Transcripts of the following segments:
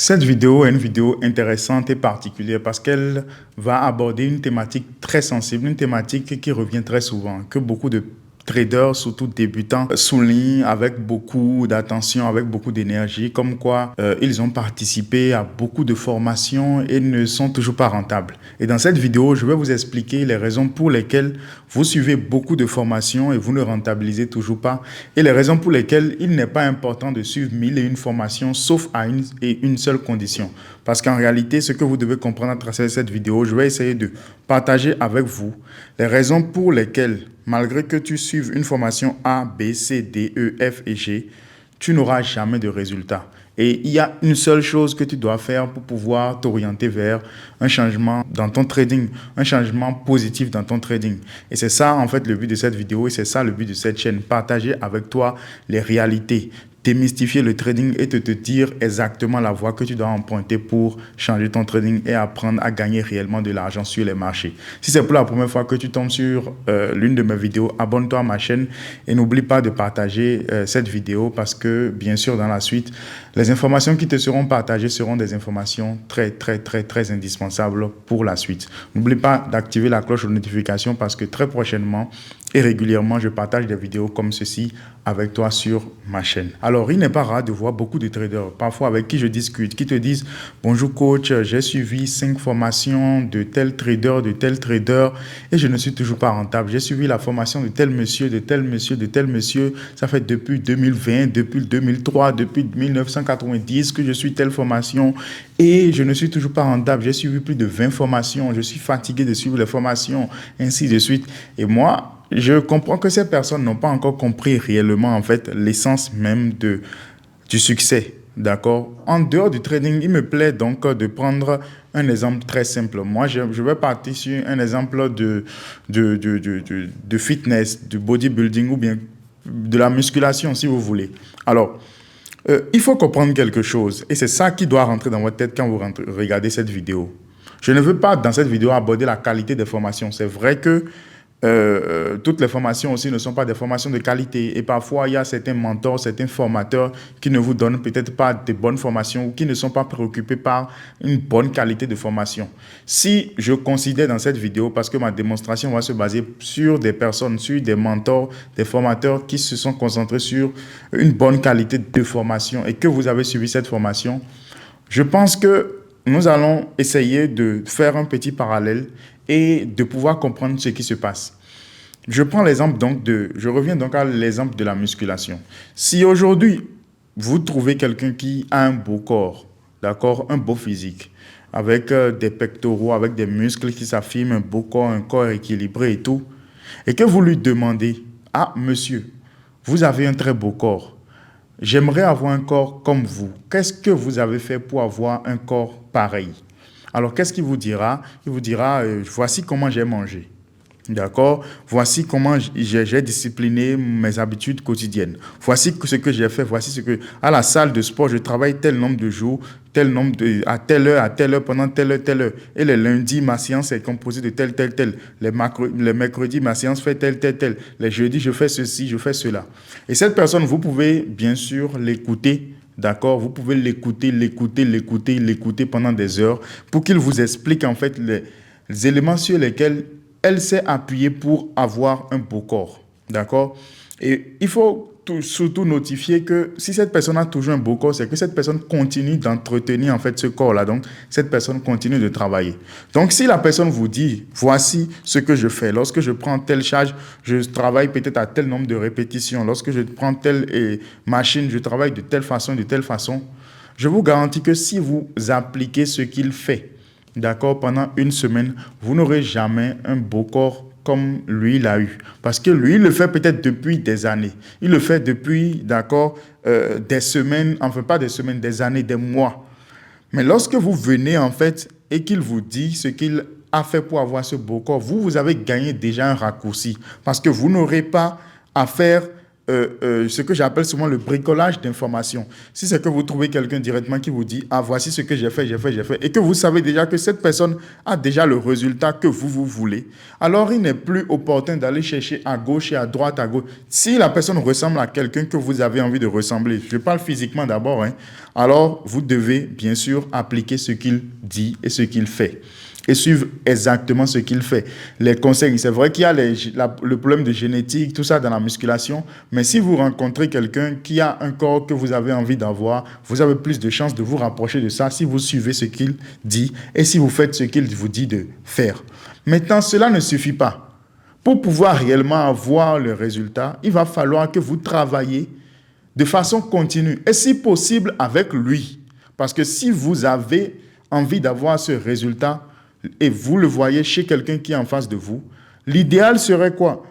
Cette vidéo est une vidéo intéressante et particulière parce qu'elle va aborder une thématique très sensible, une thématique qui revient très souvent, que beaucoup de traders, surtout débutants, soulignent avec beaucoup d'attention, avec beaucoup d'énergie, comme quoi ils ont participé à beaucoup de formations et ne sont toujours pas rentables. Et dans cette vidéo, je vais vous expliquer les raisons pour lesquelles vous suivez beaucoup de formations et vous ne rentabilisez toujours pas, et les raisons pour lesquelles il n'est pas important de suivre 1001 formations, sauf à une seule condition. Parce qu'en réalité, ce que vous devez comprendre à travers cette vidéo, je vais essayer de partager avec vous les raisons pour lesquelles, malgré que tu suives une formation A, B, C, D, E, F et G, tu n'auras jamais de résultat. Et il y a une seule chose que tu dois faire pour pouvoir t'orienter vers un changement dans ton trading, un changement positif dans ton trading. Et c'est ça, en fait, le but de cette vidéo et c'est ça le but de cette chaîne. Partager avec toi les réalités, démystifier le trading et te dire exactement la voie que tu dois emprunter pour changer ton trading et apprendre à gagner réellement de l'argent sur les marchés. Si c'est pour la première fois que tu tombes sur l'une de mes vidéos, abonne-toi à ma chaîne et n'oublie pas de partager cette vidéo parce que, bien sûr, dans la suite, les informations qui te seront partagées seront des informations très indispensables pour la suite. N'oublie pas d'activer la cloche de notification parce que très prochainement et régulièrement, je partage des vidéos comme ceci avec toi sur ma chaîne. Alors, il n'est pas rare de voir beaucoup de traders, parfois avec qui je discute, qui te disent « Bonjour coach, j'ai suivi 5 formations de tel trader et je ne suis toujours pas rentable. J'ai suivi la formation de tel monsieur, de tel monsieur, de tel monsieur. Ça fait depuis 2020, depuis 2003, depuis 1990 que je suis telle formation et je ne suis toujours pas rentable. J'ai suivi plus de 20 formations, je suis fatigué de suivre les formations, ainsi de suite. » Et moi, je comprends que ces personnes n'ont pas encore compris réellement en fait l'essence même du succès. D'accord? En dehors du trading, il me plaît donc de prendre un exemple très simple. Moi, je vais partir sur un exemple de fitness, de bodybuilding ou bien de la musculation si vous voulez. Alors, il faut comprendre quelque chose et c'est ça qui doit rentrer dans votre tête quand vous regardez cette vidéo. Je ne veux pas dans cette vidéo aborder la qualité des formations. C'est vrai que toutes les formations aussi ne sont pas des formations de qualité. Et parfois, il y a certains mentors, certains formateurs qui ne vous donnent peut-être pas de bonnes formations ou qui ne sont pas préoccupés par une bonne qualité de formation. Si je considère dans cette vidéo, parce que ma démonstration va se baser sur des personnes, sur des mentors, des formateurs qui se sont concentrés sur une bonne qualité de formation et que vous avez suivi cette formation, je pense que nous allons essayer de faire un petit parallèle et de pouvoir comprendre ce qui se passe. Je reviens donc à l'exemple de la musculation. Si aujourd'hui, vous trouvez quelqu'un qui a un beau corps, d'accord, un beau physique, avec des pectoraux, avec des muscles qui s'affirment, un beau corps, un corps équilibré et tout, et que vous lui demandez, « Ah, monsieur, vous avez un très beau corps. J'aimerais avoir un corps comme vous. Qu'est-ce que vous avez fait pour avoir un corps pareil ?» Alors, qu'est-ce qu'il vous dira? Il vous dira, voici comment j'ai mangé. D'accord? Voici comment j'ai discipliné mes habitudes quotidiennes. Voici ce que j'ai fait. Voici ce que, à la salle de sport, je travaille tel nombre de jours, à telle heure, pendant telle heure. Et les lundis, ma séance est composée de tel. Les mercredis, ma séance fait tel. Les jeudis, je fais ceci, je fais cela. Et cette personne, vous pouvez bien sûr l'écouter. D'accord? Vous pouvez l'écouter pendant des heures pour qu'il vous explique en fait les éléments sur lesquels elle s'est appuyée pour avoir un beau corps. D'accord? Et il faut surtout notifier que si cette personne a toujours un beau corps, c'est que cette personne continue d'entretenir en fait ce corps-là. Donc, cette personne continue de travailler. Donc, si la personne vous dit, voici ce que je fais. Lorsque je prends telle charge, je travaille peut-être à tel nombre de répétitions. Lorsque je prends telle machine, je travaille de telle façon. Je vous garantis que si vous appliquez ce qu'il fait, d'accord, pendant une semaine, vous n'aurez jamais un beau corps comme lui l'a eu. Parce que lui, il le fait peut-être depuis des années. Il le fait depuis, d'accord, des semaines, enfin pas des semaines, des années, des mois. Mais lorsque vous venez, en fait, et qu'il vous dit ce qu'il a fait pour avoir ce beau corps, vous avez gagné déjà un raccourci. Parce que vous n'aurez pas à faire ce que j'appelle souvent le bricolage d'informations. Si c'est que vous trouvez quelqu'un directement qui vous dit, ah, voici ce que j'ai fait, et que vous savez déjà que cette personne a déjà le résultat que vous voulez, alors il n'est plus opportun d'aller chercher à gauche et à droite, Si la personne ressemble à quelqu'un que vous avez envie de ressembler, je parle physiquement d'abord, hein, alors vous devez bien sûr appliquer ce qu'il dit et ce qu'il fait, et suivre exactement ce qu'il fait. Les conseils, c'est vrai qu'il y a le problème de génétique, tout ça dans la musculation, mais si vous rencontrez quelqu'un qui a un corps que vous avez envie d'avoir, vous avez plus de chances de vous rapprocher de ça si vous suivez ce qu'il dit et si vous faites ce qu'il vous dit de faire. Maintenant, cela ne suffit pas. Pour pouvoir réellement avoir le résultat, il va falloir que vous travaillez de façon continue et si possible avec lui. Parce que si vous avez envie d'avoir ce résultat, et vous le voyez chez quelqu'un qui est en face de vous, l'idéal serait quoi?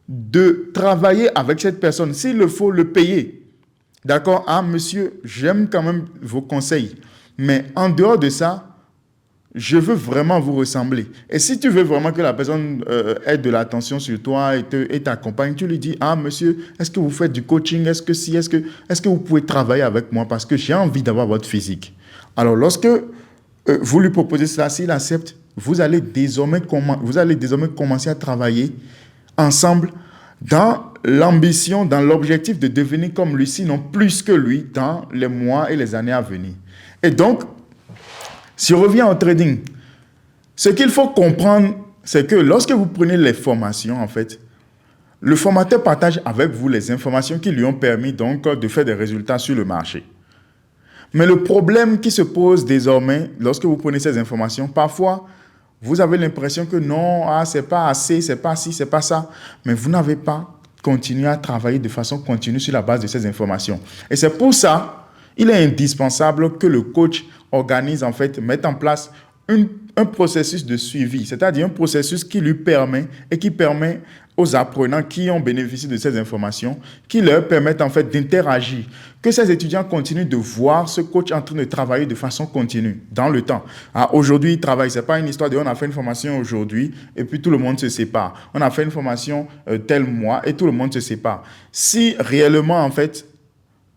De travailler avec cette personne. S'il le faut, le payer. D'accord? Ah, monsieur, j'aime quand même vos conseils. Mais en dehors de ça, je veux vraiment vous ressembler. Et si tu veux vraiment que la personne ait de l'attention sur toi et t'accompagne, tu lui dis, ah, monsieur, est-ce que vous faites du coaching? Est-ce que vous pouvez travailler avec moi? Parce que j'ai envie d'avoir votre physique. Alors, lorsque vous lui proposez cela, s'il accepte, vous allez désormais commencer à travailler ensemble dans l'ambition, dans l'objectif de devenir comme lui, sinon plus que lui, dans les mois et les années à venir. Et donc, si on revient au trading, ce qu'il faut comprendre, c'est que lorsque vous prenez les formations, en fait, le formateur partage avec vous les informations qui lui ont permis donc de faire des résultats sur le marché. Mais le problème qui se pose désormais, lorsque vous prenez ces informations, parfois, vous avez l'impression que non, c'est pas assez, c'est pas ci, c'est pas ça. Mais vous n'avez pas continué à travailler de façon continue sur la base de ces informations. Et c'est pour ça, il est indispensable que le coach organise, en fait, mette en place un processus de suivi, c'est-à-dire un processus qui lui permet et qui permet aux apprenants qui ont bénéficié de ces informations, qui leur permettent en fait d'interagir, que ces étudiants continuent de voir ce coach en train de travailler de façon continue, dans le temps. Ah, aujourd'hui, il travaille, ce n'est pas une histoire de on a fait une formation aujourd'hui et puis tout le monde se sépare. On a fait une formation tel mois et tout le monde se sépare. Si réellement, en fait,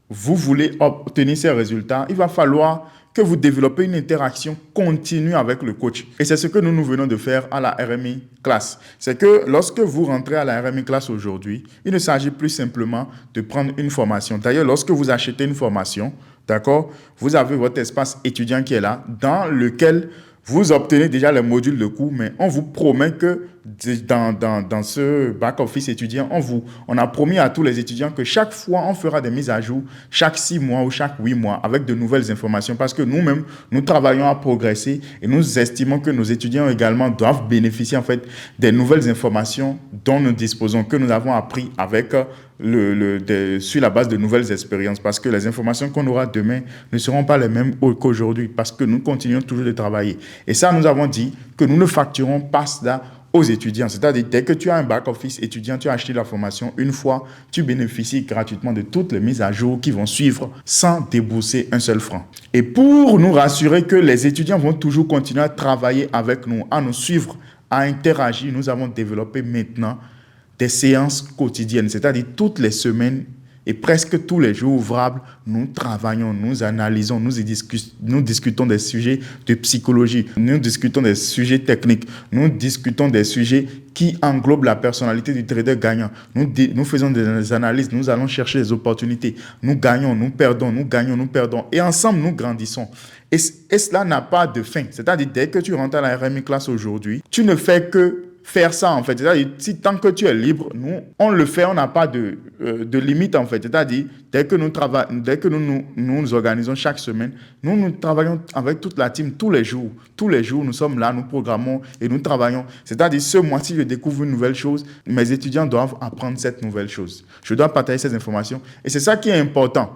vous voulez obtenir ces résultats, il va falloir que vous développez une interaction continue avec le coach. Et c'est ce que nous venons de faire à la RMI Class. C'est que lorsque vous rentrez à la RMI Class aujourd'hui, il ne s'agit plus simplement de prendre une formation. D'ailleurs, lorsque vous achetez une formation, d'accord, vous avez votre espace étudiant qui est là, dans lequel vous obtenez déjà les modules de cours, mais on vous promet que dans ce back-office étudiant, on a promis à tous les étudiants que chaque fois, on fera des mises à jour, chaque 6 mois ou chaque 8 mois, avec de nouvelles informations, parce que nous-mêmes, nous travaillons à progresser et nous estimons que nos étudiants également doivent bénéficier en fait des nouvelles informations dont nous disposons, que nous avons appris avec sur la base de nouvelles expériences, parce que les informations qu'on aura demain ne seront pas les mêmes qu'aujourd'hui, parce que nous continuons toujours de travailler. Et ça, nous avons dit que nous ne facturons pas cela aux étudiants. C'est-à-dire, dès que tu as un back-office étudiant, tu as acheté la formation une fois, tu bénéficies gratuitement de toutes les mises à jour qui vont suivre sans débourser un seul franc. Et pour nous rassurer que les étudiants vont toujours continuer à travailler avec nous, à nous suivre, à interagir, nous avons développé maintenant des séances quotidiennes, c'est-à-dire toutes les semaines et presque tous les jours ouvrables, nous travaillons, nous analysons, nous discutons des sujets de psychologie, nous discutons des sujets techniques, nous discutons des sujets qui englobent la personnalité du trader gagnant. Nous faisons des analyses, nous allons chercher des opportunités. Nous gagnons, nous perdons, nous gagnons, nous perdons. Et ensemble, nous grandissons. Et cela n'a pas de fin. C'est-à-dire, dès que tu rentres à la RMI Class aujourd'hui, tu ne fais que faire ça en fait. C'est-à-dire, tant que tu es libre, nous, on le fait, on n'a pas de limite en fait. C'est-à-dire, dès que nous nous organisons chaque semaine, nous travaillons avec toute la team tous les jours. Tous les jours, nous sommes là, nous programmons et nous travaillons. C'est-à-dire, ce mois-ci, je découvre une nouvelle chose, mes étudiants doivent apprendre cette nouvelle chose. Je dois partager ces informations et c'est ça qui est important.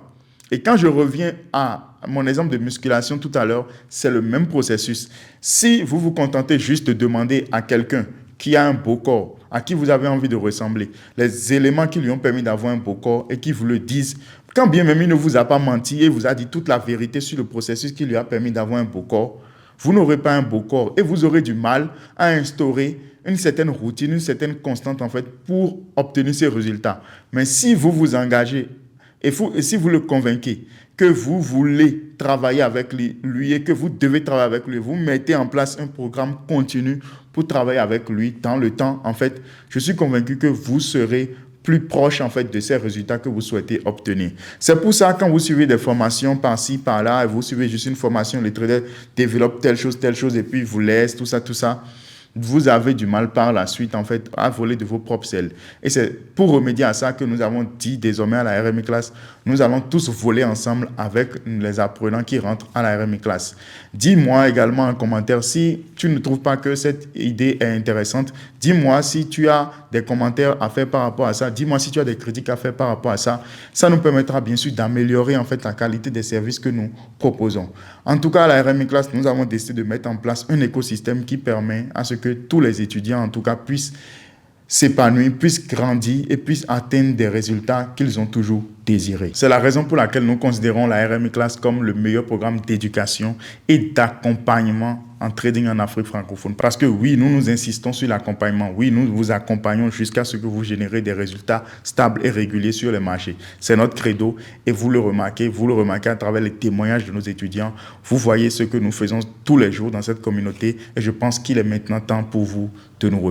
Et quand je reviens à mon exemple de musculation tout à l'heure, c'est le même processus. Si vous vous contentez juste de demander à quelqu'un qui a un beau corps, à qui vous avez envie de ressembler, les éléments qui lui ont permis d'avoir un beau corps et qui vous le disent, quand bien même il ne vous a pas menti et vous a dit toute la vérité sur le processus qui lui a permis d'avoir un beau corps, Vous n'aurez pas un beau corps et vous aurez du mal à instaurer une certaine routine, une certaine constante en fait pour obtenir ces résultats. Mais si vous vous engagez et si vous le convainquez que vous voulez travailler avec lui et que vous devez travailler avec lui, vous mettez en place un programme continu pour travailler avec lui dans le temps, en fait, je suis convaincu que vous serez plus proche en fait de ces résultats que vous souhaitez obtenir. C'est pour ça quand vous suivez des formations par-ci, par-là, et vous suivez juste une formation, le trader développe telle chose, et puis il vous laisse, tout ça, vous avez du mal par la suite, en fait, à voler de vos propres ailes. Et c'est pour remédier à ça que nous avons dit désormais à la RMI Class, nous allons tous voler ensemble avec les apprenants qui rentrent à la RMI Class. Dis-moi également en commentaire si tu ne trouves pas que cette idée est intéressante. Dis-moi si tu as des commentaires à faire par rapport à ça. Dis-moi si tu as des critiques à faire par rapport à ça. Ça nous permettra bien sûr d'améliorer en fait la qualité des services que nous proposons. En tout cas, à la RMI Class, nous avons décidé de mettre en place un écosystème qui permet à ce que tous les étudiants, en tout cas, puissent s'épanouir, puissent grandir et puissent atteindre des résultats qu'ils ont toujours désirés. C'est la raison pour laquelle nous considérons la RMI Class comme le meilleur programme d'éducation et d'accompagnement en trading en Afrique francophone. Parce que oui, nous insistons sur l'accompagnement. Oui, nous vous accompagnons jusqu'à ce que vous générez des résultats stables et réguliers sur les marchés. C'est notre credo et vous le remarquez à travers les témoignages de nos étudiants. Vous voyez ce que nous faisons tous les jours dans cette communauté et je pense qu'il est maintenant temps pour vous de nous rejoindre.